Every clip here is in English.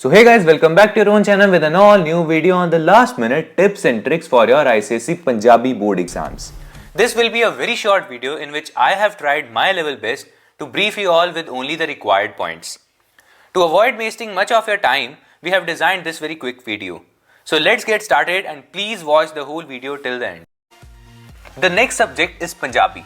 So hey guys, welcome back to your own channel with an all new video on the last minute tips and tricks for your ICSE Punjabi board exams. This will be a very short video in which I have tried my level best to brief you all with only the required points. To avoid wasting much of your time, we have designed this very quick video. So let's get started and please watch the whole video till the end. The next subject is Punjabi.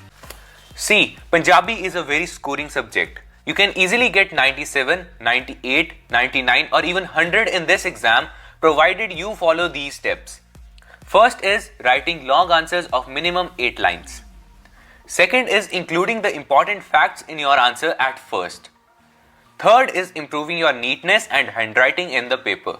See, Punjabi is a very scoring subject. You can easily get 97, 98, 99 or even 100 in this exam provided you follow these steps. First is writing long answers of minimum 8 lines. Second is including the important facts in your answer at first. Third is improving your neatness and handwriting in the paper.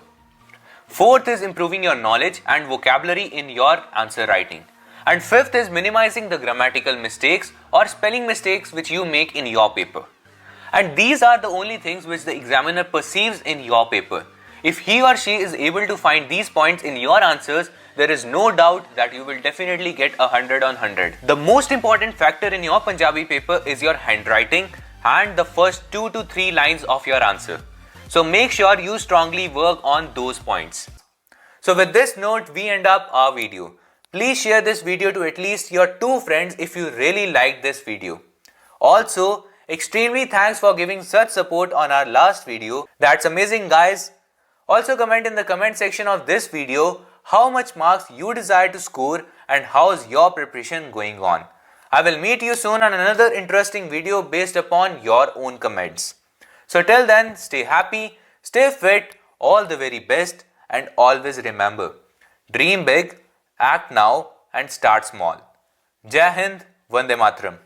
Fourth is improving your knowledge and vocabulary in your answer writing. And fifth is minimizing the grammatical mistakes or spelling mistakes which you make in your paper. And these are the only things which the examiner perceives in your paper. If he or she is able to find these points in your answers, there is no doubt that you will definitely get 100 on 100. The most important factor in your Punjabi paper is your handwriting and the first 2 to 3 lines of your answer. So make sure you strongly work on those points. So with this note, we end up our video. Please share this video to at least your 2 friends if you really like this video. Also, extremely thanks for giving such support on our last video. That's amazing, guys. Also comment in the comment section of this video how much marks you desire to score and how's your preparation going on. I will meet you soon on another interesting video based upon your own comments. So till then, stay happy, stay fit, all the very best, and always remember, dream big, act now and start small. Jai Hind, Vande Mataram.